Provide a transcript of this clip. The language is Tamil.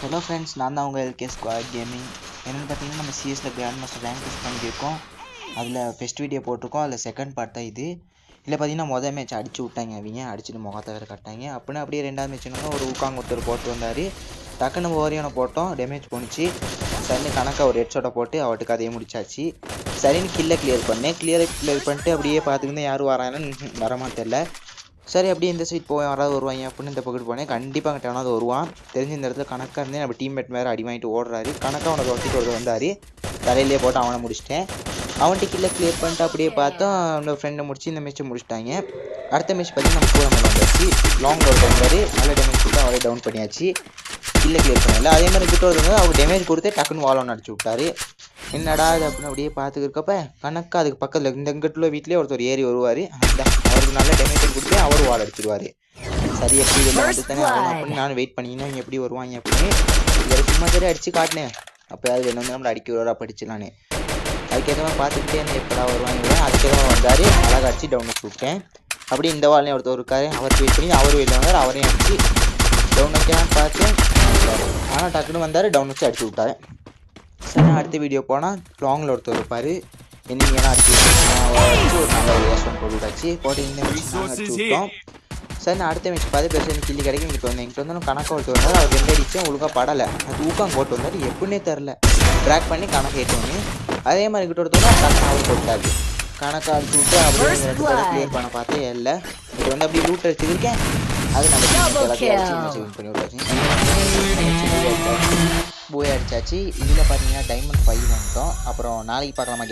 ஹலோ ஃப்ரெண்ட்ஸ், நான் தான் உங்கள் எல்கே ஸ்குவாட் கேமிங். என்னென்னு பார்த்தீங்கன்னா, நம்ம சிஎஸில் கிராண்ட் மாஸ்டர் ரேங்க் டெஸ்ட் பண்ணியிருக்கோம். அதில் ஃபஸ்ட் வீடியோ போட்டிருக்கோம். அதில் செகண்ட் பார்ட் தான் இது. இல்லை பார்த்தீங்கன்னா, மொதல் மேட்ச் அடிச்சு விட்டாங்க. அவங்க அடிச்சுட்டு முகத்தை வேறு கட்டாங்க. அப்படின்னு அப்படியே ரெண்டாவது மேட்ச் என்னன்னா, ஒரு ஊக்காங்க ஒருத்தர் போட்டு வந்தார். டக்குன்னு ஓரியான போட்டோம், டேமேஜ் போணுச்சு. சரின்னு கணக்காக ஒரு ஹெட்ஷாட்டை போட்டு அவட்டுக்கு அதையே முடிச்சாச்சு. சரின்னு கில்லை கிளியர் பண்ணிட்டு அப்படியே பார்த்துக்கிட்டு யாரும் வராங்கன்னு வரமாட்டேல. சரி, அப்படியே இந்த சைட் போய் யாராவது வருவாங்க அப்படின்னு இந்த பக்கத்து போனேன். கண்டிப்பாக அங்கிட்ட எவனாவது வருவான். தெரிஞ்ச இந்த இடத்துல கணக்காக இருந்தேன். நம்ம டீம்மேட் வேறு அடி வாங்கிட்டு ஓடுறாரு. கணக்காக அவனை தொட்டிட்டு ஒருத்தர் வந்தார். தலையிலேயே போட்டு அவனை முடிச்சிட்டேன். அவன்கிட்ட கில்லை கிளியர் பண்ணிட்டு அப்படியே பார்த்தோம் இன்னொரு ஃப்ரெண்டை முடிச்சு இந்த மேட்ச்சை முடிச்சிட்டாங்க. அடுத்த மேட்ச் பார்த்தீங்கன்னா நம்ம கூட மேலே வந்தாச்சு. லாங் ரோட் வந்தார். நல்ல டேமேஜ் கொடுத்து அவரே டவுன் பண்ணியாச்சு. கில்லை கிளியர் பண்ணல. அதே மாதிரி கிட்ட வருவாங்க. அவர் டேமேஜ் கொடுத்து டக்குன்னு வால் ஒன்று அடிச்சு விட்டாரு. என்னடா இது அப்படின்னு அப்படியே பார்த்துக்கிறப்ப கணக்கா அதுக்கு பக்கத்தில் இந்த இங்கிட்டுள்ள வீட்லேயே ஒருத்தர் ஏறி வருவார். அவருக்கு நல்ல டேமேஜ் கொடுத்து அவர் வால் அடிச்சிடுவார். சரி, எப்படி வெளில வந்து தானே அப்படின்னு நானும் வெயிட் பண்ணிங்கன்னா இங்கே எப்படி வருவாங்க அப்படின்னு இதில் சும்மா சரி அடித்து காட்டினேன். அப்போ அது என்ன வந்து நம்மளை அடிக்க வருவாரா படிச்சுலான்னு அதுக்கேற்ற மாதிரி பார்த்துக்கிட்டே என்ன எப்படா வருவாங்க. அதுக்கேற்ற வந்தார். அழகாக அடிச்சு டவுன் வச்சு விட்டேன். அப்படி இந்த வால்லையும் ஒருத்தர் இருக்காரு. அவர் வெயிட் பண்ணி அவர் வெளில வந்தார். அவரையும் அடிச்சு டவுன் வைக்கலான்னு பார்த்தேன். ஆனால் டக்குன்னு வந்தார். டவுன் வச்சு அடிச்சு விட்டாரு. சரி, அடுத்த வீடியோ போனால் லாங்கில் ஒருத்தர் இருப்பார். என்னைங்கெல்லாம் அடிச்சு ஒரு நல்ல ஒரு வேஷம் போட்டுட்டாச்சு. போட்டு இந்த மேட்ச் அடிச்சு விட்டோம். சரி, நான் அடுத்த மேட்ச் பார்த்து பெருசாக எனக்கு கில்லி கிடைக்கும். இங்கிட்ட வந்தாலும் கணக்காக ஒருத்தர் வந்தார். அவர் 2 அடித்தேன். ஒழுங்காக படலை. அது ஊக்கம் போட்டு வந்தார். எப்படின்னே தெரில. ட்ராக் பண்ணி கணக்கு ஏற்றோன்னு அதே மாதிரி கிட்ட ஒருத்தவங்க கணக்கு அவர் போட்டாரு. கணக்காக அடிச்சு விட்டு அப்படியே 2 பேரை கிளியர் பண்ண பார்த்தே இல்லை. இது வந்து அப்படியே லூட் அடிச்சிருக்கேன். அது நம்ம எல்லாத்தையும் பண்ணி விட்டாச்சு. போய் அடிச்சாச்சு. இதில் பார்த்தீங்கன்னா டைமண்ட் 5 வந்துட்டோம். அப்புறம் நாளைக்கு பார்க்கலாமா?